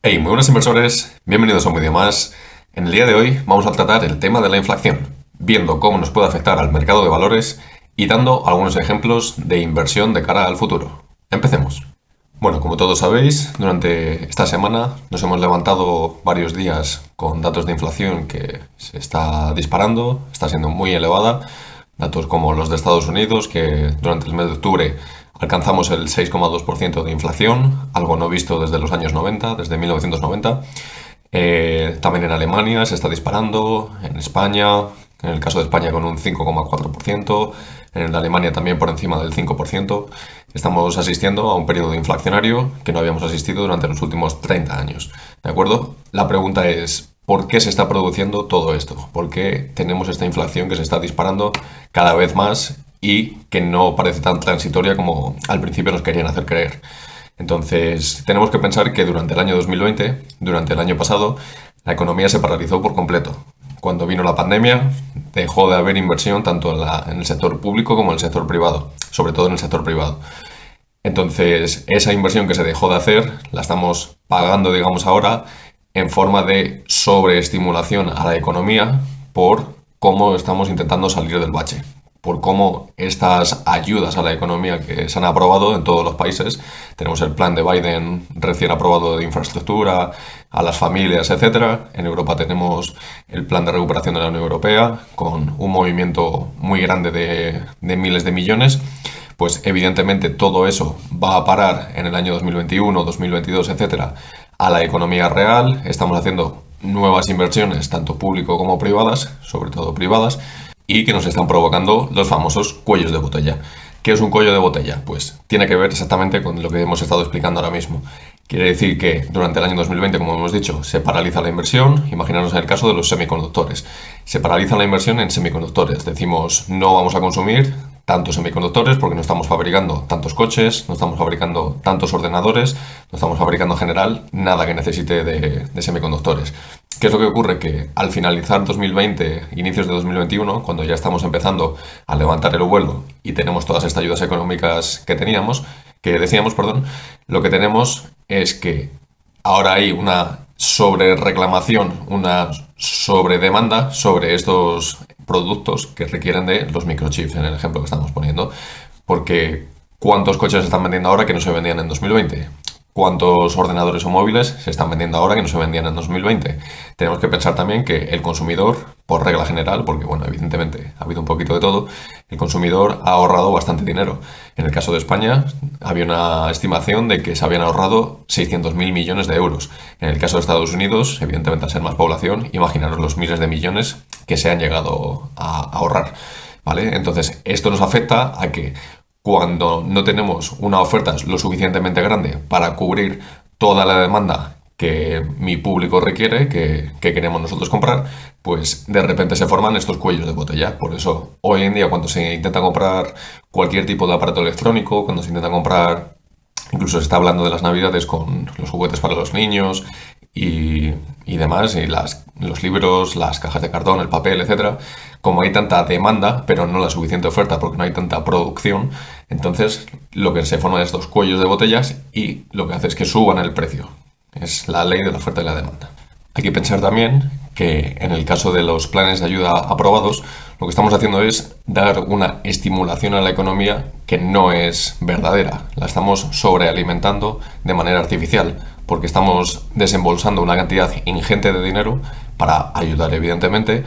Hey, muy buenos inversores, bienvenidos a un vídeo más. En el día de hoy vamos a tratar el tema de la inflación, viendo cómo nos puede afectar al mercado de valores y dando algunos ejemplos de inversión de cara al futuro. Empecemos. Bueno, como todos sabéis, durante esta semana nos hemos levantado varios días con datos de inflación que se está disparando, está siendo muy elevada. Datos como los de Estados Unidos, que durante el mes de octubre alcanzamos el 6,2% de inflación, algo no visto desde los años 90, desde 1990. También en Alemania se está disparando, en España, en el caso de España con un 5,4%, en el de Alemania también por encima del 5%. Estamos asistiendo a un periodo inflacionario que no habíamos asistido durante los últimos 30 años. ¿De acuerdo? La pregunta es, ¿por qué se está produciendo todo esto? ¿Por qué tenemos esta inflación que se está disparando cada vez más y que no parece tan transitoria como al principio nos querían hacer creer? Entonces, tenemos que pensar que durante el año 2020, durante el año pasado, la economía se paralizó por completo. Cuando vino la pandemia, dejó de haber inversión tanto en el sector público como en el sector privado, sobre todo en el sector privado. Entonces, esa inversión que se dejó de hacer la estamos pagando, digamos, ahora en forma de sobreestimulación a la economía por cómo estamos intentando salir del bache, por cómo estas ayudas a la economía que se han aprobado en todos los países, tenemos el plan de Biden recién aprobado de infraestructura, a las familias, etcétera. En Europa tenemos el plan de recuperación de la Unión Europea con un movimiento muy grande de miles de millones. Pues evidentemente todo eso va a parar en el año 2021, 2022, etcétera, a la economía real. Estamos haciendo nuevas inversiones, tanto público como privadas, sobre todo privadas, y que nos están provocando los famosos cuellos de botella. ¿Qué es un cuello de botella? Pues tiene que ver exactamente con lo que hemos estado explicando ahora mismo. Quiere decir que durante el año 2020, como hemos dicho, se paraliza la inversión. Imaginaros en el caso de los semiconductores. Se paraliza la inversión en semiconductores. Decimos, no vamos a consumir tantos semiconductores porque no estamos fabricando tantos coches, no estamos fabricando tantos ordenadores, no estamos fabricando en general nada que necesite de semiconductores. ¿Qué es lo que ocurre? Que al finalizar 2020, inicios de 2021, cuando ya estamos empezando a levantar el vuelo y tenemos todas estas ayudas económicas que decíamos, perdón, lo que tenemos es que ahora hay una sobrereclamación, una sobredemanda sobre estos productos que requieren de los microchips, en el ejemplo que estamos poniendo, porque ¿cuántos coches se están vendiendo ahora que no se vendían en 2020? ¿Cuántos ordenadores o móviles se están vendiendo ahora que no se vendían en 2020? Tenemos que pensar también que el consumidor, por regla general, porque bueno, evidentemente ha habido un poquito de todo, el consumidor ha ahorrado bastante dinero. En el caso de España había una estimación de que se habían ahorrado 600.000 millones de euros. En el caso de Estados Unidos, evidentemente al ser más población, imaginaros los miles de millones que se han llegado a ahorrar. ¿Vale? Entonces, esto nos afecta a que cuando no tenemos una oferta lo suficientemente grande para cubrir toda la demanda que mi público requiere, que queremos nosotros comprar, pues de repente se forman estos cuellos de botella. Por eso hoy en día cuando se intenta comprar cualquier tipo de aparato electrónico, cuando se intenta comprar, incluso se está hablando de las navidades con los juguetes para los niños y demás, y los libros, las cajas de cartón, el papel, etcétera, como hay tanta demanda, pero no la suficiente oferta porque no hay tanta producción, entonces lo que se forman es estos cuellos de botellas y lo que hace es que suban el precio. Es la ley de la oferta y la demanda. Hay que pensar también que en el caso de los planes de ayuda aprobados, lo que estamos haciendo es dar una estimulación a la economía que no es verdadera. La estamos sobrealimentando de manera artificial, porque estamos desembolsando una cantidad ingente de dinero para ayudar, evidentemente,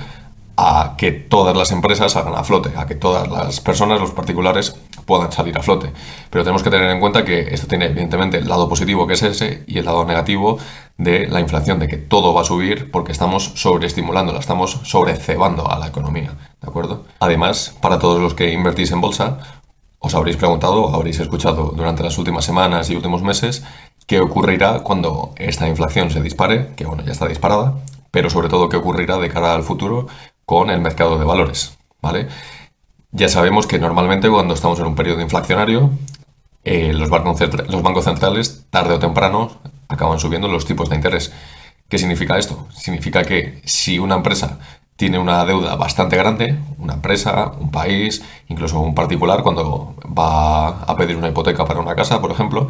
a que todas las empresas salgan a flote, a que todas las personas, los particulares, puedan salir a flote. Pero tenemos que tener en cuenta que esto tiene evidentemente el lado positivo, que es ese, y el lado negativo de la inflación, de que todo va a subir porque estamos sobreestimulándola, estamos sobrecebando a la economía, ¿de acuerdo? Además, para todos los que invertís en bolsa, os habréis preguntado, o habréis escuchado durante las últimas semanas y últimos meses, qué ocurrirá cuando esta inflación se dispare, que bueno, ya está disparada, pero sobre todo qué ocurrirá de cara al futuro con el mercado de valores, ¿vale? Ya sabemos que normalmente cuando estamos en un periodo inflacionario, los bancos centrales, tarde o temprano, acaban subiendo los tipos de interés. ¿Qué significa esto? Significa que si una empresa tiene una deuda bastante grande, una empresa, un país, incluso un particular, cuando va a pedir una hipoteca para una casa, por ejemplo,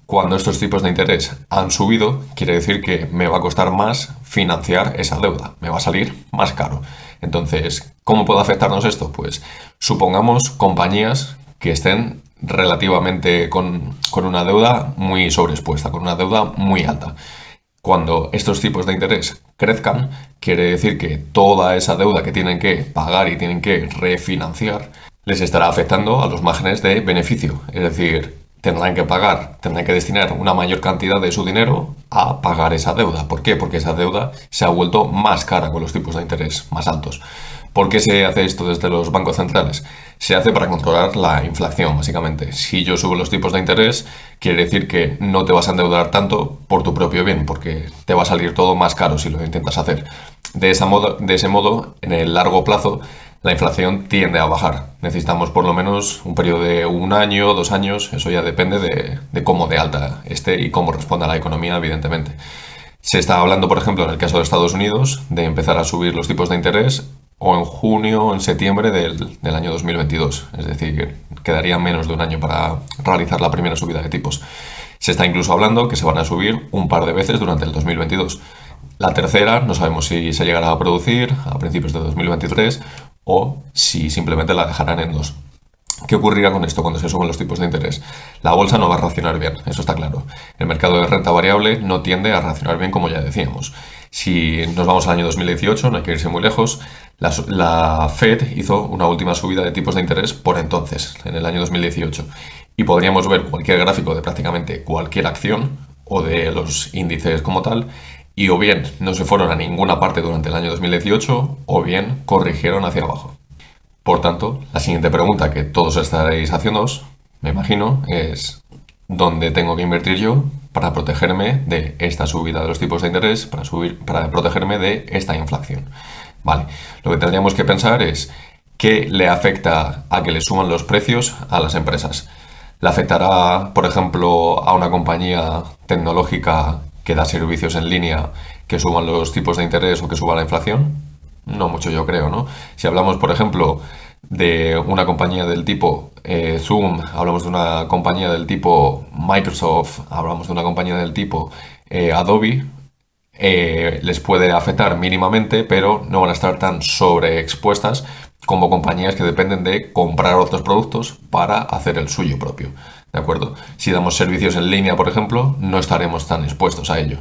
Cuando estos tipos de interés han subido, quiere decir que me va a costar más financiar esa deuda, me va a salir más caro. Entonces, ¿cómo puede afectarnos esto? Pues supongamos compañías que estén relativamente con una deuda muy sobreexpuesta, con una deuda muy alta. Cuando estos tipos de interés crezcan, quiere decir que toda esa deuda que tienen que pagar y tienen que refinanciar les estará afectando a los márgenes de beneficio. Es decir, tendrán que destinar una mayor cantidad de su dinero a pagar esa deuda. ¿Por qué? Porque esa deuda se ha vuelto más cara con los tipos de interés más altos. ¿Por qué se hace esto desde los bancos centrales? Se hace para controlar la inflación, básicamente. Si yo subo los tipos de interés, quiere decir que no te vas a endeudar tanto por tu propio bien, porque te va a salir todo más caro si lo intentas hacer. De ese modo, en el largo plazo, la inflación tiende a bajar. Necesitamos por lo menos un periodo de 1 año, 2 años, eso ya depende de cómo de alta esté y cómo responda la economía, evidentemente. Se está hablando, por ejemplo, en el caso de Estados Unidos, de empezar a subir los tipos de interés o en junio o en septiembre del año 2022. Es decir, quedaría menos de un año para realizar la primera subida de tipos. Se está incluso hablando que se van a subir un par de veces durante el 2022. La tercera no sabemos si se llegará a producir a principios de 2023 o si simplemente la dejarán en dos. ¿Qué ocurrirá con esto cuando se suben los tipos de interés? La bolsa no va a reaccionar bien, eso está claro. El mercado de renta variable no tiende a reaccionar bien, como ya decíamos. Si nos vamos al año 2018, no hay que irse muy lejos, la Fed hizo una última subida de tipos de interés por entonces, en el año 2018. Y podríamos ver cualquier gráfico de prácticamente cualquier acción o de los índices como tal, y o bien no se fueron a ninguna parte durante el año 2018 o bien corrigieron hacia abajo. Por tanto, la siguiente pregunta que todos estaréis haciéndoos, me imagino, es ¿dónde tengo que invertir yo para protegerme de esta subida de los tipos de interés, para protegerme de esta inflación? Vale, lo que tendríamos que pensar es ¿qué le afecta a que le suban los precios a las empresas? ¿Le afectará, por ejemplo, a una compañía tecnológica que da servicios en línea que suban los tipos de interés o que suba la inflación? No mucho, yo creo, ¿no? Si hablamos, por ejemplo, de una compañía del tipo Zoom, hablamos de una compañía del tipo Microsoft, hablamos de una compañía del tipo Adobe, les puede afectar mínimamente, pero no van a estar tan sobreexpuestas como compañías que dependen de comprar otros productos para hacer el suyo propio, ¿de acuerdo? Si damos servicios en línea, por ejemplo, no estaremos tan expuestos a ello.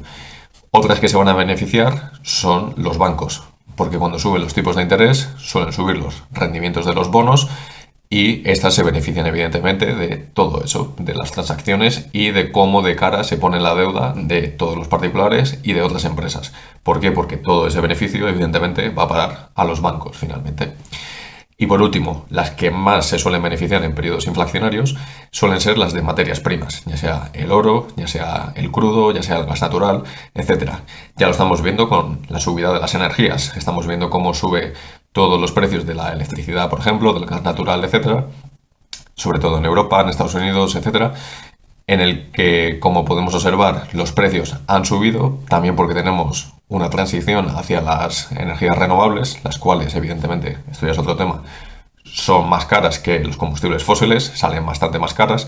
Otras que se van a beneficiar son los bancos, porque cuando suben los tipos de interés suelen subir los rendimientos de los bonos y estas se benefician evidentemente de todo eso, de las transacciones y de cómo de cara se pone la deuda de todos los particulares y de otras empresas. ¿Por qué? Porque todo ese beneficio evidentemente va a parar a los bancos finalmente. Y por último, las que más se suelen beneficiar en periodos inflacionarios suelen ser las de materias primas, ya sea el oro, ya sea el crudo, ya sea el gas natural, etcétera. Ya lo estamos viendo con la subida de las energías, estamos viendo cómo sube todos los precios de la electricidad, por ejemplo, del gas natural, etcétera, sobre todo en Europa, en Estados Unidos, etcétera, en el que, como podemos observar, los precios han subido, también porque tenemos una transición hacia las energías renovables, las cuales, evidentemente, esto ya es otro tema, son más caras que los combustibles fósiles, salen bastante más caras.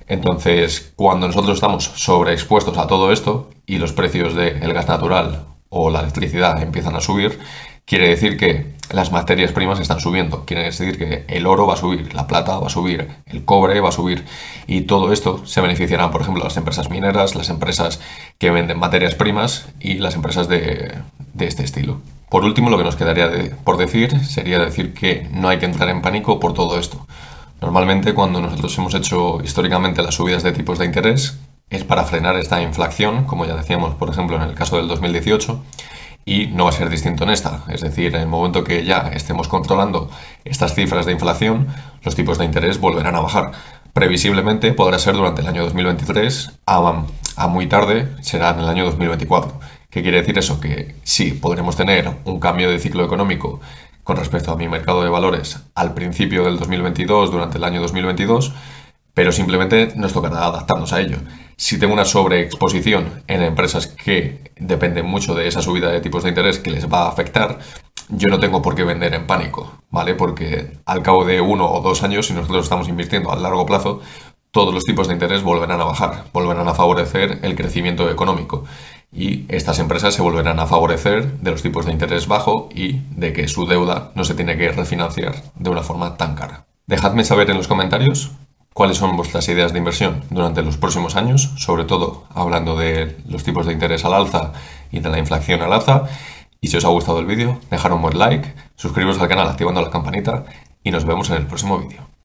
Entonces, cuando nosotros estamos sobreexpuestos a todo esto y los precios del gas natural o la electricidad empiezan a subir, quiere decir que las materias primas están subiendo. Quiere decir que el oro va a subir, la plata va a subir, el cobre va a subir. Y todo esto se beneficiarán, por ejemplo, las empresas mineras, las empresas que venden materias primas y las empresas de este estilo. Por último, lo que nos quedaría por decir sería decir que no hay que entrar en pánico por todo esto. Normalmente, cuando nosotros hemos hecho históricamente las subidas de tipos de interés, es para frenar esta inflación, como ya decíamos, por ejemplo, en el caso del 2018, y no va a ser distinto en esta. Es decir, en el momento que ya estemos controlando estas cifras de inflación, los tipos de interés volverán a bajar. Previsiblemente podrá ser durante el año 2023, a muy tarde será en el año 2024. ¿Qué quiere decir eso? Que sí, podremos tener un cambio de ciclo económico con respecto a mi mercado de valores al principio del 2022, durante el año 2022, pero simplemente nos tocará adaptarnos a ello. Si tengo una sobreexposición en empresas que dependen mucho de esa subida de tipos de interés que les va a afectar, yo no tengo por qué vender en pánico, ¿vale? Porque al cabo de 1 o 2 años, si nosotros estamos invirtiendo a largo plazo, todos los tipos de interés volverán a bajar, volverán a favorecer el crecimiento económico y estas empresas se volverán a favorecer de los tipos de interés bajo y de que su deuda no se tiene que refinanciar de una forma tan cara. Dejadme saber en los comentarios cuáles son vuestras ideas de inversión durante los próximos años, sobre todo hablando de los tipos de interés al alza y de la inflación al alza. Y si os ha gustado el vídeo, dejad un buen like, suscribiros al canal activando la campanita y nos vemos en el próximo vídeo.